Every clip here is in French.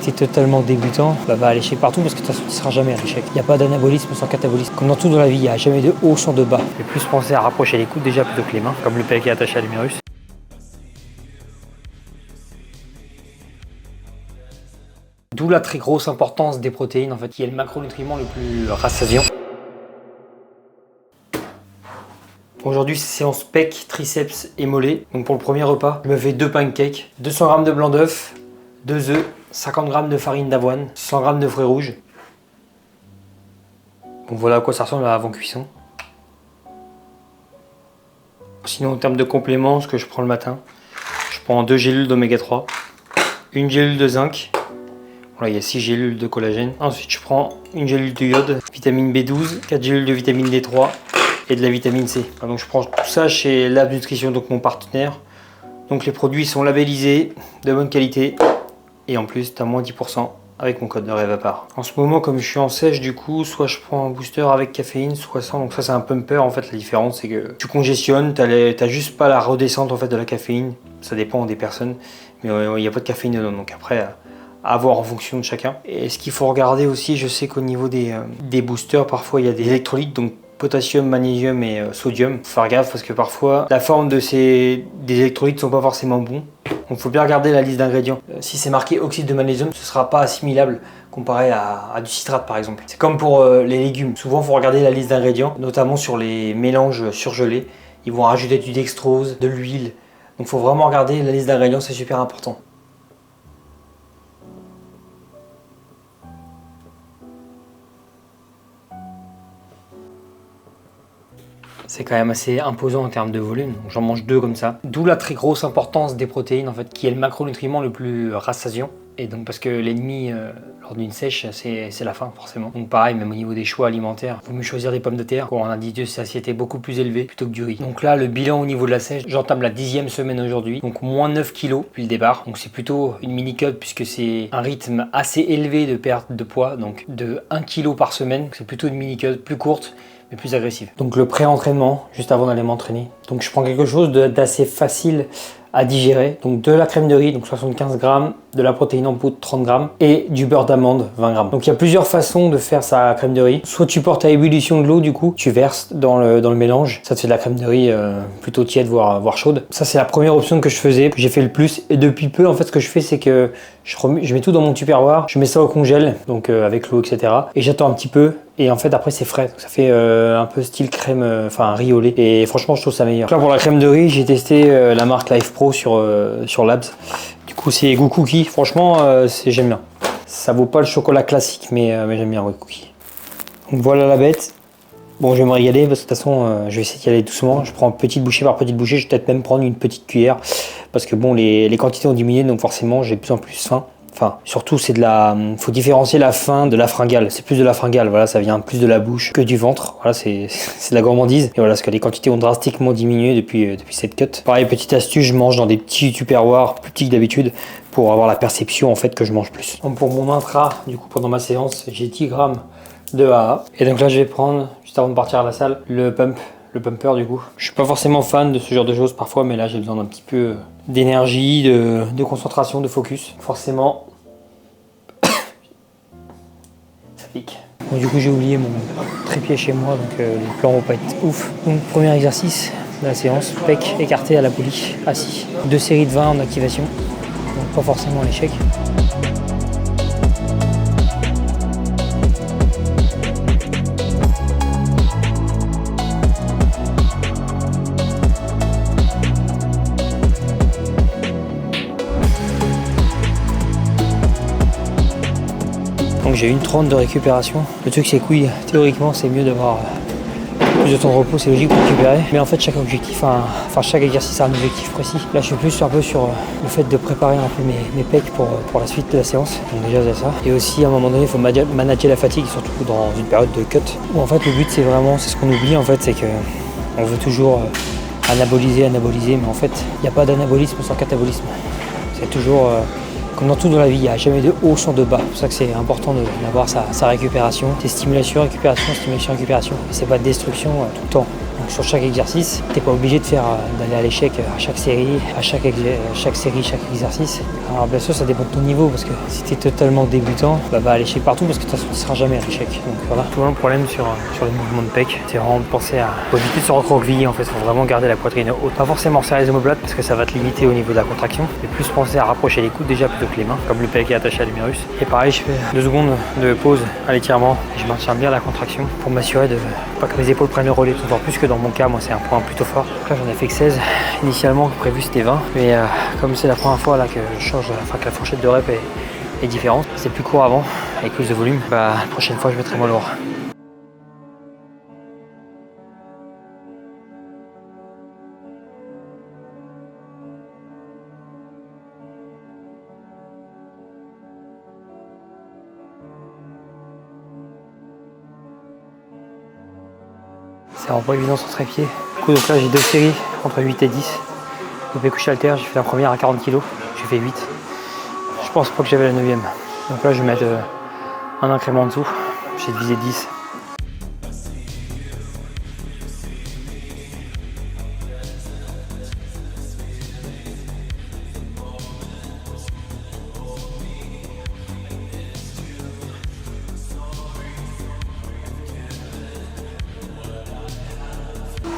tu es totalement débutant, va à l'échec partout parce que de toute façon tu ne seras jamais à l'échec. Il n'y a pas d'anabolisme sans catabolisme. Comme dans tout dans la vie, il n'y a jamais de haut sans de bas. Et plus penser à rapprocher les coudes déjà plutôt que les mains, comme le pec est attaché à l'humérus. D'où la très grosse importance des protéines, en fait, qui est le macronutriment le plus rassasiant. Aujourd'hui, c'est séance pec, triceps et mollets. Donc pour le premier repas, je me fais 2 pancakes, 200 g de blanc d'œuf, 2 œufs, 50 g de farine d'avoine, 100 g de fruits rouges. Bon, voilà à quoi ça ressemble avant cuisson. Sinon, en termes de compléments, ce que je prends le matin, je prends 2 gélules d'oméga 3, une gélule de zinc. Voilà, il y a 6 gélules de collagène. Ensuite, je prends une gélule de iode, vitamine B12, 4 gélules de vitamine D3 et de la vitamine C. Donc je prends tout ça chez Labs Nutrition, donc mon partenaire. Donc les produits sont labellisés, de bonne qualité. Et en plus, tu as moins 10% avec mon code de Revapar. En ce moment, comme je suis en sèche, du coup, soit je prends un booster avec caféine, soit sans. Donc ça, c'est un pumper. En fait, la différence, c'est que tu congestionnes, t'as juste pas la redescente en fait de la caféine. Ça dépend des personnes, mais il n'y a pas de caféine dedans. Donc après, à voir en fonction de chacun. Et ce qu'il faut regarder aussi, je sais qu'au niveau des boosters, parfois il y a des électrolytes, donc potassium, magnésium et sodium. Faut faire gaffe parce que parfois la forme des électrolytes sont pas forcément bons. Donc faut bien regarder la liste d'ingrédients. Si c'est marqué oxyde de magnésium, ce sera pas assimilable comparé à du citrate par exemple. C'est comme pour les légumes. Souvent il faut regarder la liste d'ingrédients, notamment sur les mélanges surgelés. Ils vont rajouter du dextrose, de l'huile. Donc faut vraiment regarder la liste d'ingrédients, c'est super important. C'est quand même assez imposant en termes de volume, j'en mange 2 comme ça. D'où la très grosse importance des protéines en fait, qui est le macronutriment le plus rassasiant. Et donc parce que l'ennemi lors d'une sèche, c'est la faim forcément. Donc pareil, même au niveau des choix alimentaires, il vaut mieux choisir des pommes de terre pour un indice de satiété beaucoup plus élevé plutôt que du riz. Donc là, le bilan au niveau de la sèche, j'entame la 10e semaine aujourd'hui, donc moins 9 kg depuis le départ. Donc c'est plutôt une mini-cut puisque c'est un rythme assez élevé de perte de poids, donc de 1 kg par semaine. C'est plutôt une mini-cut plus courte, mais plus agressive. Donc le pré-entraînement, juste avant d'aller m'entraîner. Donc je prends quelque chose d'assez facile à digérer. Donc de la crème de riz, donc 75 g, de la protéine en poudre 30 g et du beurre d'amande 20 g. Donc il y a plusieurs façons de faire sa crème de riz. Soit tu portes à ébullition de l'eau, du coup, tu verses dans le mélange. Ça te fait de la crème de riz plutôt tiède, voire chaude. Ça c'est la première option que je faisais, que j'ai fait le plus. Et depuis peu, en fait, ce que je fais, c'est que je mets tout dans mon tupperware, je mets ça au congèle, donc avec l'eau, etc. Et j'attends un petit peu. Et en fait après c'est frais, donc ça fait un peu style crème, enfin riz au lait. Et franchement je trouve ça meilleur. Là pour la crème de riz, j'ai testé la marque Life Pro sur Labs. Du coup c'est goût cookie, franchement j'aime bien. Ça vaut pas le chocolat classique mais j'aime bien ouais, cookie. Donc voilà la bête. Bon je vais me régaler parce que de toute façon je vais essayer d'y aller doucement. Je prends petite bouchée par petite bouchée, je vais peut-être même prendre une petite cuillère. Parce que bon les quantités ont diminué donc forcément j'ai de plus en plus faim. Enfin, surtout, faut différencier la faim de la fringale. C'est plus de la fringale, voilà, ça vient plus de la bouche que du ventre. Voilà, c'est de la gourmandise. Et voilà, parce que les quantités ont drastiquement diminué depuis cette cut. Pareil, petite astuce, je mange dans des petits tupperwares plus petits que d'habitude pour avoir la perception en fait que je mange plus. Donc pour mon intra, du coup, pendant ma séance, j'ai 10 grammes de AA. Et donc là, je vais prendre, juste avant de partir à la salle, le pumper du coup. Je suis pas forcément fan de ce genre de choses parfois, mais là j'ai besoin d'un petit peu d'énergie, de concentration, de focus. Forcément, ça pique. Bon, du coup j'ai oublié mon trépied chez moi, donc les plans vont pas être ouf. Donc premier exercice de la séance, pec écarté à la poulie, assis. 2 séries de 20 en activation, donc pas forcément à l'échec. Donc j'ai une 30 de récupération. Le truc c'est que oui, théoriquement c'est mieux d'avoir plus de temps de repos, c'est logique pour récupérer. Mais en fait chaque objectif, enfin chaque exercice a un objectif précis. Là je suis plus un peu sur le fait de préparer un peu mes pecs pour la suite de la séance. Donc déjà c'est ça. Et aussi à un moment donné il faut manager la fatigue, surtout dans une période de cut. Où en fait le but c'est ce qu'on oublie en fait, c'est que on veut toujours anaboliser, mais en fait il n'y a pas d'anabolisme sans catabolisme. C'est toujours comme dans tout dans la vie, il n'y a jamais de haut sans de bas. C'est pour ça que c'est important d'avoir sa récupération. C'est stimulation, récupération, stimulation, récupération. Et c'est pas de destruction tout le temps. Donc sur chaque exercice, t'es pas obligé de faire d'aller à l'échec à chaque série, chaque exercice. Alors bien sûr ça dépend de ton niveau parce que si t'es totalement débutant, bah va à l'échec partout parce que de toute façon tu seras jamais à l'échec. Donc voilà. Tout le problème sur les mouvements de pec, c'est vraiment de penser à éviter de se recroqueviller en fait, faut vraiment garder la poitrine haute. Pas forcément serrer les omoplates parce que ça va te limiter au niveau de la contraction, mais plus penser à rapprocher les coudes déjà plutôt que les mains, comme le pec est attaché à l'humérus. Et pareil, je fais 2 secondes de pause à l'étirement et je maintiens bien la contraction pour m'assurer de pas que mes épaules prennent le relais, d'autant plus que dans mon cas, moi c'est un point plutôt fort. Donc là j'en ai fait que 16, initialement prévu c'était 20, mais comme c'est la première fois là que je change, enfin que la fourchette de rep est différente, c'est plus court avant, avec plus de volume, bah la prochaine fois je mettrai moins lourd. C'est vraiment pas évident sur trépied. Du coup, donc là j'ai 2 séries entre 8 et 10. Développé couché haltère, j'ai fait la première à 40 kg, j'ai fait 8. Je pense pas que j'avais la 9e. Donc là je vais mettre un incrément en dessous, j'ai divisé 10.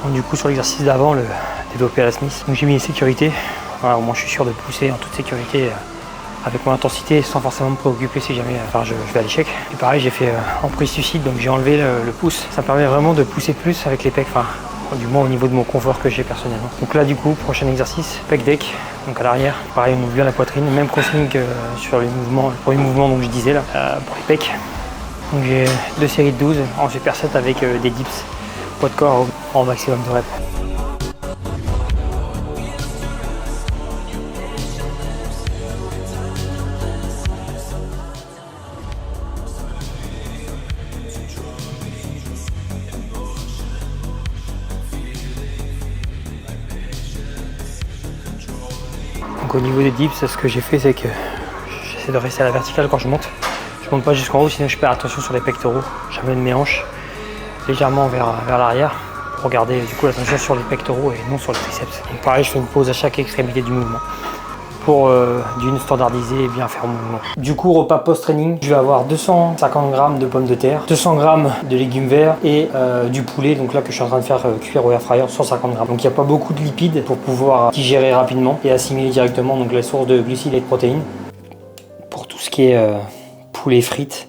Donc, du coup sur l'exercice d'avant, le développé à la Smith, donc j'ai mis les sécurités. Voilà, au moins je suis sûr de pousser en toute sécurité avec mon intensité sans forcément me préoccuper si jamais je vais à l'échec. Et pareil j'ai fait en prise suicide, donc j'ai enlevé le pouce. Ça me permet vraiment de pousser plus avec les pecs, enfin du moins au niveau de mon confort que j'ai personnellement. Donc là du coup prochain exercice, pec deck, donc à l'arrière. Pareil on ouvre bien la poitrine, même consigne que sur les mouvements, le premier mouvement donc je disais là, pour les pecs. Donc j'ai 2 séries de 12 en superset avec des dips, poids de corps en maximum de reps. Donc au niveau des dips, ce que j'ai fait c'est que j'essaie de rester à la verticale quand je monte. Je monte pas jusqu'en haut sinon je perds attention sur les pectoraux. J'amène mes hanches légèrement vers l'arrière pour garder du coup l'attention sur les pectoraux et non sur les triceps. Donc pareil je fais une pause à chaque extrémité du mouvement pour d'une standardiser et bien faire mon mouvement. Du coup repas post-training, je vais avoir 250 g de pommes de terre, 200 g de légumes verts et du poulet, donc là que je suis en train de faire cuire au air fryer, 150 g. Donc il n'y a pas beaucoup de lipides pour pouvoir digérer rapidement et assimiler directement donc les sources de glucides et de protéines. Pour tout ce qui est poulet frites,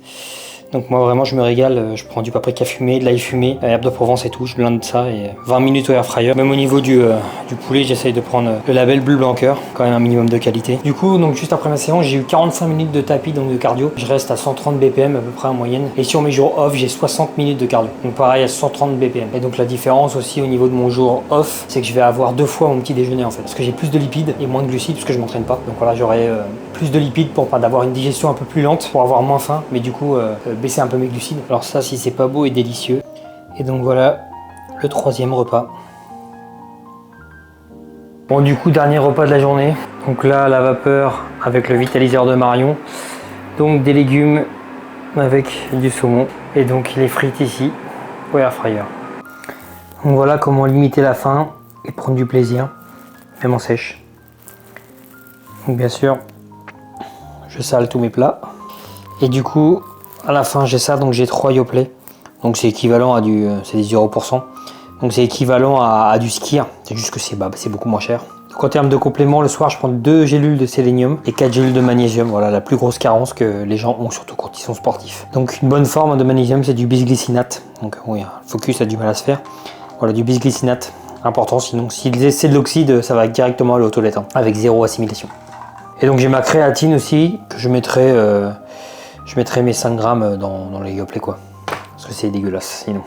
donc moi vraiment je me régale, je prends du paprika fumé, de l'ail fumé, herbe de Provence et tout, je blinde ça et 20 minutes au air fryer. Même au niveau du poulet, j'essaye de prendre le label Bleu Blanqueur, quand même un minimum de qualité. Du coup, donc juste après ma séance, j'ai eu 45 minutes de tapis, donc de cardio. Je reste à 130 BPM à peu près en moyenne. Et sur mes jours off, j'ai 60 minutes de cardio. Donc pareil à 130 BPM. Et donc la différence aussi au niveau de mon jour off, c'est que je vais avoir 2 fois mon petit déjeuner en fait. Parce que j'ai plus de lipides et moins de glucides parce que je m'entraîne pas. Donc voilà, j'aurai plus de lipides pour d'avoir une digestion un peu plus lente, pour avoir moins faim, mais du coup baisser un peu mes glucides. Alors ça, si c'est pas beau et délicieux. Et donc voilà le 3e repas. Bon, du coup, dernier repas de la journée. Donc là, la vapeur avec le vitaliseur de Marion. Donc des légumes avec du saumon. Et donc les frites ici au air fryer. Donc voilà comment limiter la faim et prendre du plaisir, même en sèche. Donc bien sûr, je sale tous mes plats. Et du coup, à la fin, j'ai ça. Donc j'ai 3 Yoplait. Donc c'est équivalent à c'est des €. Donc c'est équivalent à du skier, c'est juste que c'est beaucoup moins cher. Donc en termes de compléments, le soir je prends 2 gélules de sélénium et 4 gélules de magnésium. Voilà la plus grosse carence que les gens ont, surtout quand ils sont sportifs. Donc une bonne forme de magnésium, c'est du bisglycinate. Donc oui, le focus a du mal à se faire. Voilà du bisglycinate, important, sinon si c'est de l'oxyde, ça va directement aller aux toilettes, avec 0 assimilation. Et donc j'ai ma créatine aussi, que je mettrai mes 5 grammes dans les Yoplait quoi. Parce que c'est dégueulasse sinon.